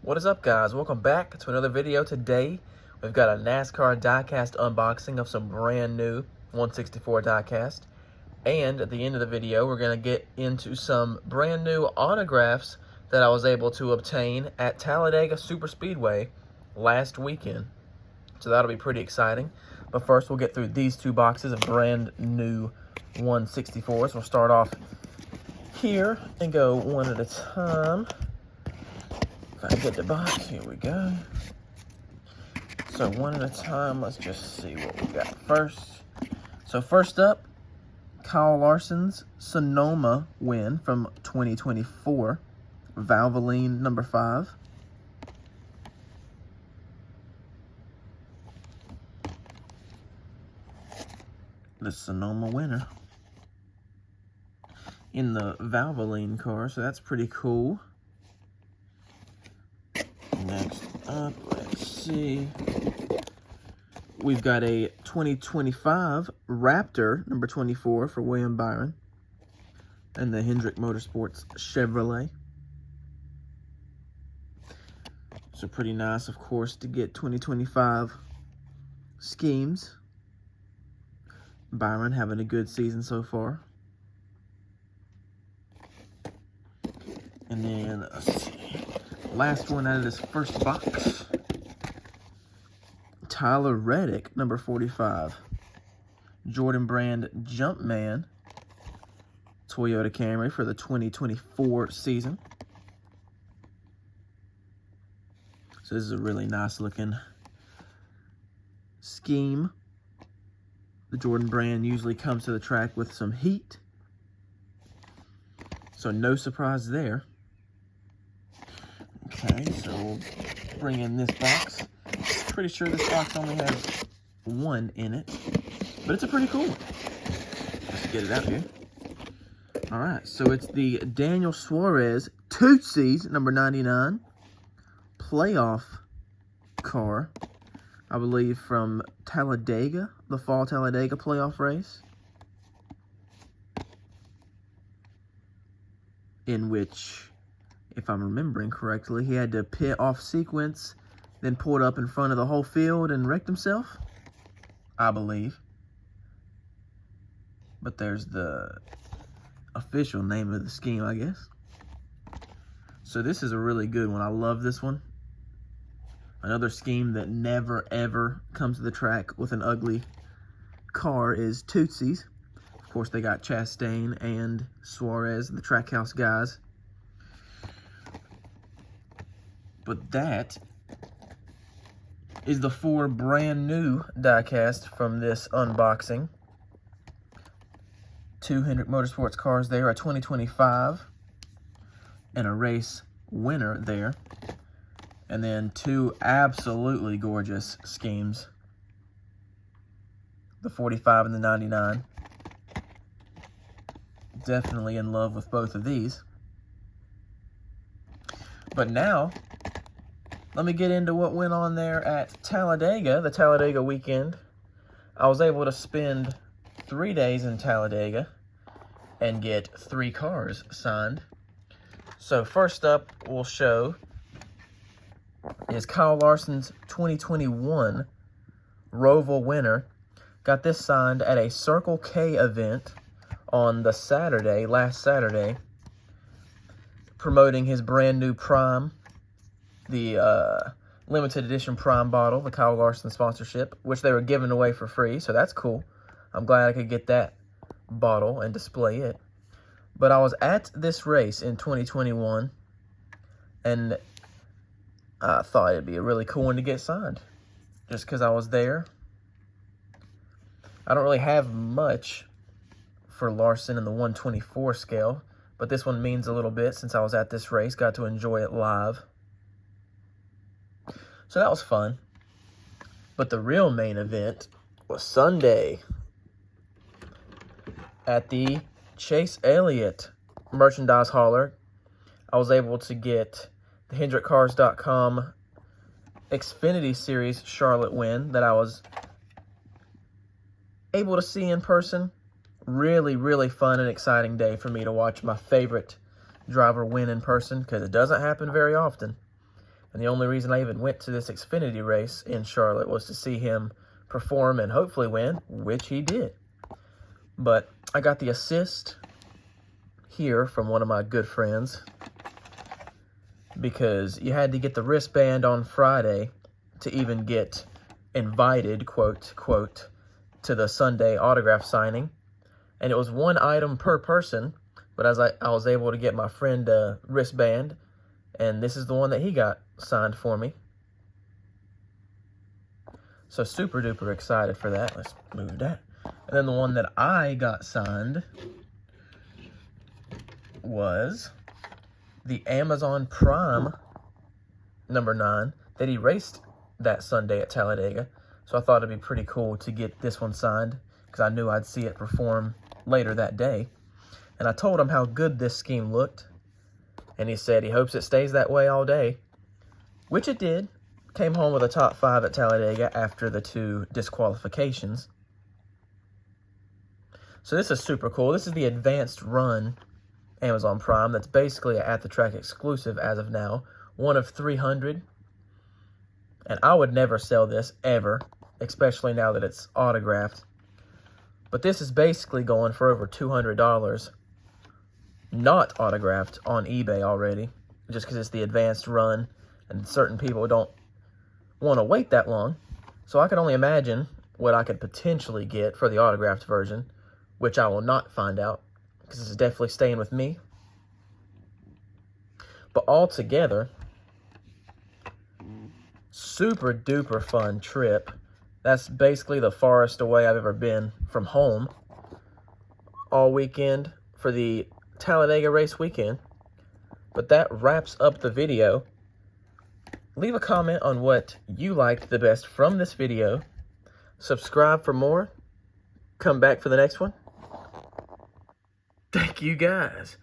What is up, guys? Welcome back to another video. Today we've got a NASCAR diecast unboxing of some brand new 164 diecast, and at the end of the video we're going to get into some brand new autographs that I was able to obtain at Talladega Superspeedway last weekend. So that'll be pretty exciting. But first we'll get through these two boxes of brand new 164s. We'll start off here and go one at a time. If I get the box, here we go. So one at a time, let's just see what we got first. So first up, Kyle Larson's Sonoma win from 2024, Valvoline number 5. The Sonoma winner in the Valvoline car, so that's pretty cool. Next up, let's see. We've got a 2025 Raptor, number 24, for William Byron. And the Hendrick Motorsports Chevrolet. So pretty nice, of course, to get 2025 schemes. Byron having a good season so far. And then, let's see. Last one out of this first box, Tyler Reddick, number 45, Jordan Brand Jumpman, Toyota Camry for the 2024 season. So this is a really nice looking scheme. The Jordan Brand usually comes to the track with some heat, so no surprise there. Okay, so we'll bring in this box. Pretty sure this box only has one in it, but it's a pretty cool one. Let's get it out here. All right, so it's the Daniel Suarez Tootsies number 99 playoff car, I believe from Talladega, the fall Talladega playoff race, in which, if I'm remembering correctly, he had to pit off sequence, then pulled up in front of the whole field and wrecked himself, I believe. But there's the official name of the scheme, I guess. So this is a really good one. I love this one. Another scheme that never, ever comes to the track with an ugly car is Tootsie's. Of course, they got Chastain and Suarez, the Trackhouse guys. But that is the 4 brand new diecast from this unboxing. 2 Hendrick Motorsports cars there, a 2025 and a race winner there. And then 2 absolutely gorgeous schemes. The 45 and the 99. Definitely in love with both of these. But now, let me get into what went on there at Talladega, the Talladega weekend. I was able to spend 3 days in Talladega and get 3 cars signed. So first up, we'll show is Kyle Larson's 2021 Roval winner. Got this signed at a Circle K event on the Saturday, last Saturday, promoting his brand new Prime, the limited edition Prime bottle, the Kyle Larson sponsorship, which they were giving away for free, so that's cool. I'm glad I could get that bottle and display it. But I was at this race in 2021, and I thought it'd be a really cool one to get signed, just because I was there. I don't really have much for Larson in the 124 scale, but this one means a little bit since I was at this race, got to enjoy it live. So that was fun. But the real main event was Sunday at the Chase Elliott merchandise hauler. I was able to get the HendrickCars.com Xfinity Series Charlotte win that I was able to see in person. Really, really fun and exciting day for me to watch my favorite driver win in person, because it doesn't happen very often. And the only reason I even went to this Xfinity race in Charlotte was to see him perform and hopefully win, which he did. But I got the assist here from one of my good friends because you had to get the wristband on Friday to even get invited, quote, quote, to the Sunday autograph signing. And it was one item per person, but as I was able to get my friend a wristband, and this is the one that he got signed for me. So super duper excited for that. Let's move that. And then the one that I got signed was the Amazon Prime number 9 that he raced that Sunday at Talladega. So I thought it'd be pretty cool to get this one signed because I knew I'd see it perform later that day. And I told him how good this scheme looked. And he said he hopes it stays that way all day, which it did. Came home with a top 5 at Talladega after the 2 disqualifications. So this is super cool. This is the Advanced Run Amazon Prime. That's basically an at-the-track exclusive as of now. One of 300. And I would never sell this, ever. Especially now that it's autographed. But this is basically going for over $200. Not autographed on eBay already. Just because it's the Advanced Run. And certain people don't want to wait that long. So I can only imagine what I could potentially get for the autographed version. Which I will not find out. Because this is definitely staying with me. But altogether, super duper fun trip. That's basically the farthest away I've ever been from home. All weekend for the Talladega race weekend. But that wraps up the video. Leave a comment on what you liked the best from this video. Subscribe for more. Come back for the next one. Thank you guys.